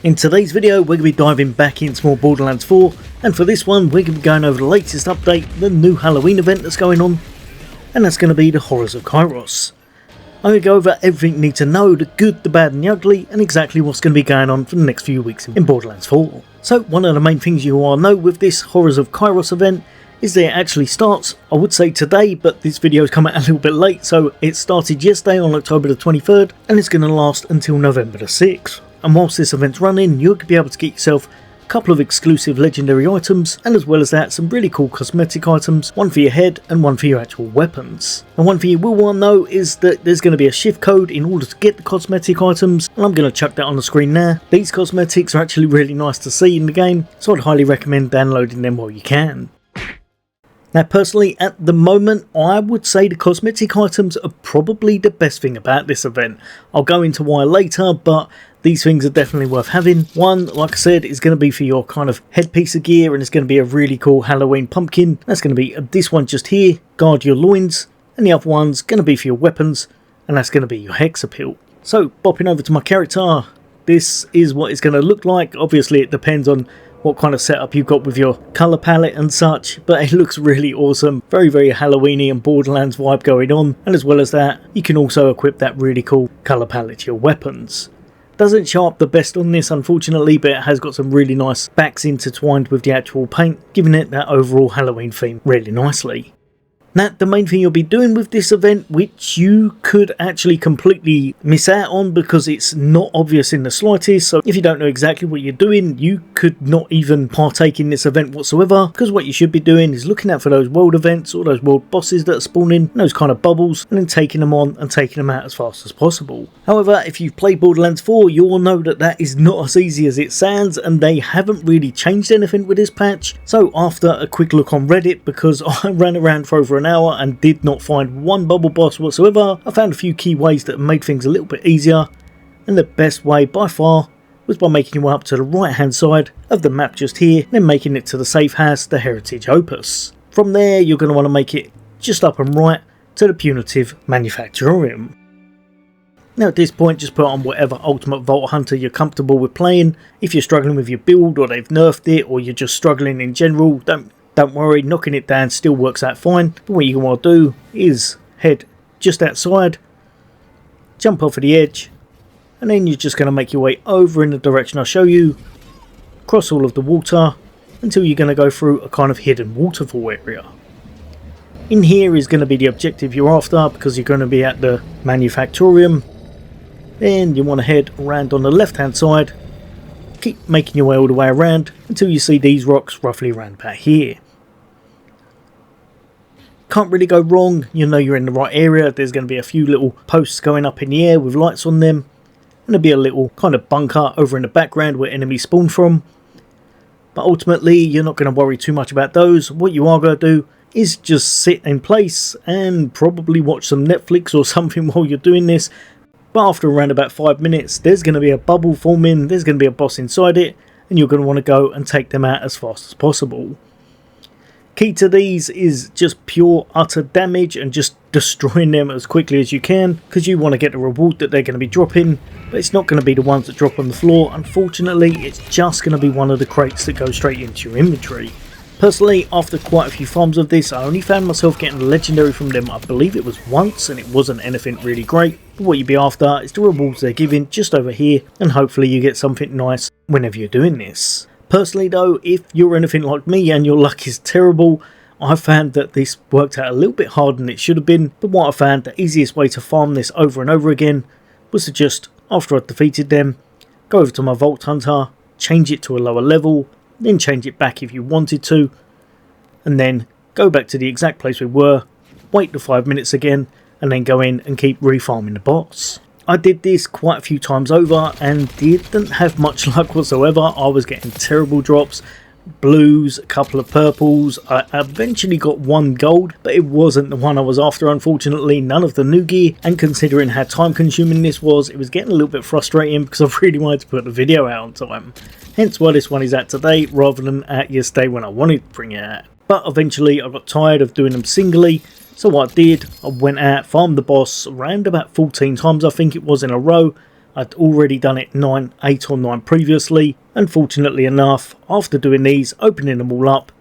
In today's video we're going to be diving back into more Borderlands 4, and for this one we're going to be going over the latest update, the new Halloween event that's going on, and that's going to be the Horrors of Kairos. I'm going to go over everything you need to know, the good, the bad and the ugly, and exactly what's going to be going on for the next few weeks in Borderlands 4. So one of the main things you all know with this Horrors of Kairos event is that it actually starts, I would say today, but this video is coming out a little bit late, so it started yesterday on October the 23rd, and it's going to last until November the 6th. And whilst this event's running, you're going to be able to get yourself a couple of exclusive legendary items, and as well as that, some really cool cosmetic items, one for your head and one for your actual weapons. And one thing you will want to know is that there's going to be a shift code in order to get the cosmetic items, and I'm going to chuck that on the screen now. These cosmetics are actually really nice to see in the game, so I'd highly recommend downloading them while you can. Now personally, at the moment, I would say the cosmetic items are probably the best thing about this event. I'll go into why later, but these things are definitely worth having. One, like I said, is going to be for your kind of headpiece of gear, and it's going to be a really cool Halloween pumpkin. That's going to be this one just here, guard your loins, and the other one's going to be for your weapons, and that's going to be your hex appeal. So, bopping over to my character, this is what it's going to look like. Obviously it depends on what kind of setup you've got with your colour palette and such, but it looks really awesome. Very, very Halloweeny and Borderlands vibe going on, and as well as that, you can also equip that really cool colour palette to your weapons. Doesn't show up the best on this unfortunately, but it has got some really nice backs intertwined with the actual paint, giving it that overall Halloween theme really nicely. Now, the main thing you'll be doing with this event, which you could actually completely miss out on because it's not obvious in the slightest, so if you don't know exactly what you're doing, you could not even partake in this event whatsoever, because what you should be doing is looking out for those world events or those world bosses that are spawning, those kind of bubbles, and then taking them on and taking them out as fast as possible. However, if you've played Borderlands 4, you'll know that that is not as easy as it sounds, and they haven't really changed anything with this patch. So after a quick look on Reddit, because I ran around for over an hour and did not find one bubble boss whatsoever, I found a few key ways that made things a little bit easier, and the best way by far was by making your way up to the right hand side of the map just here, then making it to the safe house, the Heritage Opus. From there you're going to want to make it just up and right to the Punitive Manufactorium. Now at this point, just put on whatever Ultimate Vault Hunter you're comfortable with playing. If you're struggling with your build, or they've nerfed it, or you're just struggling in general, don't worry, knocking it down still works out fine. But what you want to do is head just outside, jump off of the edge, and then you're just going to make your way over in the direction I'll show you, cross all of the water, until you're going to go through a kind of hidden waterfall area. In here is going to be the objective you're after, because you're going to be at the Manufactorium. Then you want to head around on the left hand side, keep making your way all the way around until you see these rocks roughly around about here. Can't really go wrong, you know you're in the right area. There's going to be a few little posts going up in the air with lights on them, and there'll be a little kind of bunker over in the background where enemies spawn from. But ultimately you're not going to worry too much about those. What you are going to do is just sit in place and probably watch some Netflix or something while you're doing this. But after around about 5 minutes, there's going to be a bubble forming, there's going to be a boss inside it, and you're going to want to go and take them out as fast as possible. Key to these is just pure utter damage and just destroying them as quickly as you can, because you want to get the reward that they're going to be dropping, but it's not going to be the ones that drop on the floor. Unfortunately, it's just going to be one of the crates that goes straight into your inventory. Personally, after quite a few farms of this, I only found myself getting a legendary from them, I believe it was once, and it wasn't anything really great. But what you'd be after is the rewards they're giving just over here, and hopefully you get something nice whenever you're doing this. Personally though, if you're anything like me and your luck is terrible, I found that this worked out a little bit harder than it should have been. But what I found, the easiest way to farm this over and over again was to just, after I'd defeated them, go over to my Vault Hunter, change it to a lower level, then change it back if you wanted to, and then go back to the exact place we were, wait the 5 minutes again, and then go in and keep refarming the boss. I did this quite a few times over and didn't have much luck whatsoever. I was getting terrible drops, blues, a couple of purples. I eventually got one gold, but it wasn't the one I was after, unfortunately. None of the new gear, and considering how time consuming this was, it was getting a little bit frustrating because I really wanted to put the video out on time. Hence why this one is out today rather than out yesterday when I wanted to bring it out. But eventually I got tired of doing them singly, so what I did, I went out, farmed the boss around about 14 times I think it was in a row, I'd already done it 8 or 9 previously, and fortunately enough, after doing these, opening them all up,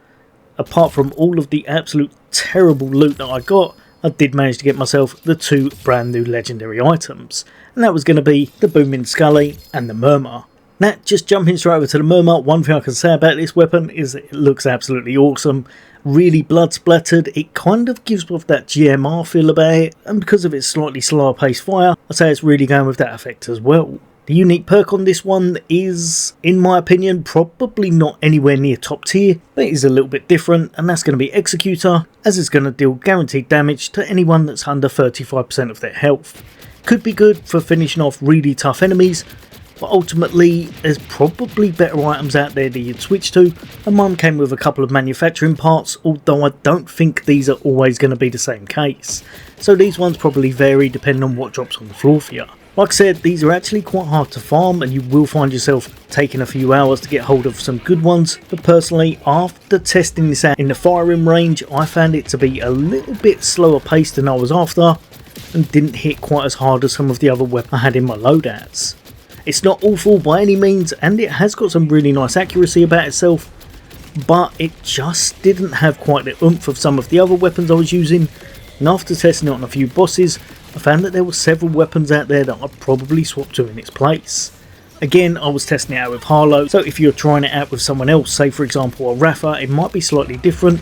apart from all of the absolute terrible loot that I got, I did manage to get myself the 2 brand new legendary items, and that was going to be the booming Skully and the Murmur. Now, just jumping straight over to the Murmur, one thing I can say about this weapon is it looks absolutely awesome. Really blood splattered, it kind of gives off that GMR feel about it, and because of its slightly slower paced fire, I'd say it's really going with that effect as well. The unique perk on this one is, in my opinion, probably not anywhere near top tier, but it is a little bit different, and that's going to be Executor, as it's going to deal guaranteed damage to anyone that's under 35% of their health. Could be good for finishing off really tough enemies, but ultimately there's probably better items out there that you'd switch to, and mine came with a couple of manufacturing parts, although I don't think these are always going to be the same case, so these ones probably vary depending on what drops on the floor for you. Like I said, these are actually quite hard to farm, and you will find yourself taking a few hours to get hold of some good ones, but personally, after testing this out in the firing range, I found it to be a little bit slower paced than I was after, and didn't hit quite as hard as some of the other weapons I had in my loadouts. It's not awful by any means, and it has got some really nice accuracy about itself, but it just didn't have quite the oomph of some of the other weapons I was using, and after testing it on a few bosses, I found that there were several weapons out there that I'd probably swap to in its place. Again, I was testing it out with Harlow, so if you're trying it out with someone else, say for example a Rafa, it might be slightly different.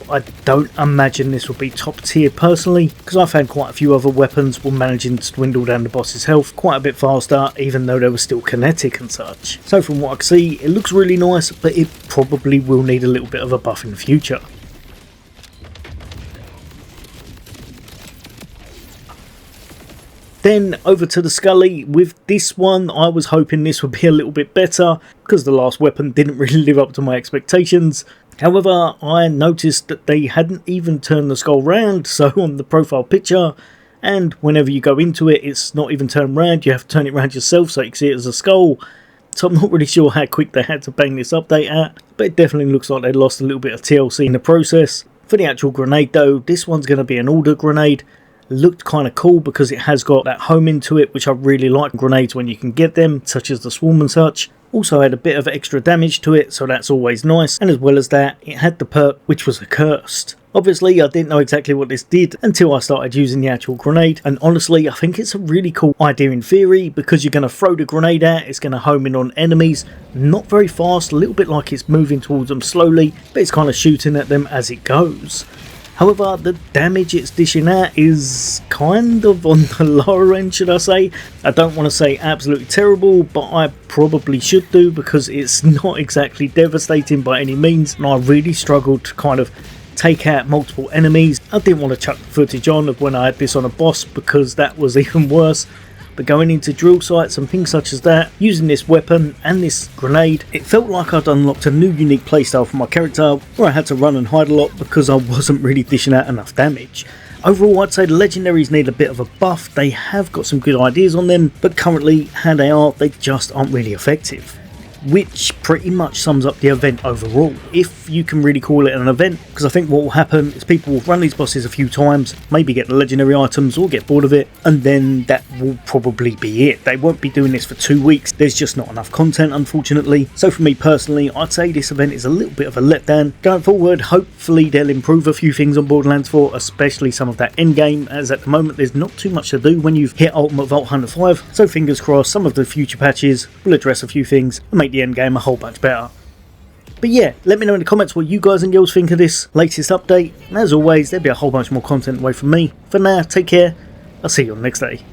I don't imagine this will be top tier personally, because I found quite a few other weapons were managing to dwindle down the boss's health quite a bit faster, even though they were still kinetic and such. So from what I can see, it looks really nice, but it probably will need a little bit of a buff in the future. Then over to the Skully. With this one, I was hoping this would be a little bit better, because the last weapon didn't really live up to my expectations. However, I noticed that they hadn't even turned the skull round, so on the profile picture, and whenever you go into it, it's not even turned round, you have to turn it round yourself so you can see it as a skull. So I'm not really sure how quick they had to bang this update at, but it definitely looks like they lost a little bit of TLC in the process. For the actual grenade though, this one's going to be an order grenade. Looked kind of cool because it has got that homing to it, which I really like grenades when you can get them, such as the swarm and such. Also had a bit of extra damage to it, so that's always nice, and as well as that, it had the perk which was accursed. Obviously I didn't know exactly what this did until I started using the actual grenade, and honestly I think it's a really cool idea in theory, because you're going to throw the grenade out, it's going to home in on enemies, not very fast, a little bit like it's moving towards them slowly, but it's kind of shooting at them as it goes. However, the damage it's dishing out is kind of on the lower end, should I say. I don't want to say absolutely terrible, but I probably should do, because it's not exactly devastating by any means, and I really struggled to kind of take out multiple enemies. I didn't want to chuck the footage on of when I had this on a boss, because that was even worse. But going into drill sites and things such as that, using this weapon and this grenade, it felt like I'd unlocked a new unique playstyle for my character, where I had to run and hide a lot because I wasn't really dishing out enough damage. Overall, I'd say the legendaries need a bit of a buff. They have got some good ideas on them, but currently, how they are, they just aren't really effective. Which pretty much sums up the event overall, if you can really call it an event, because I think what will happen is people will run these bosses a few times, maybe get the legendary items or get bored of it, and then that will probably be it. They won't be doing this for 2 weeks, there's just not enough content unfortunately. So for me personally, I'd say this event is a little bit of a letdown. Going forward, hopefully they'll improve a few things on Borderlands 4, especially some of that endgame, as at the moment there's not too much to do when you've hit Ultimate Vault Hunter 5, so fingers crossed some of the future patches will address a few things and make the end game a whole bunch better. But yeah, let me know in the comments what you guys and girls think of this latest update, and as always there'll be a whole bunch more content away from me. For now, take care, I'll see you on the next day.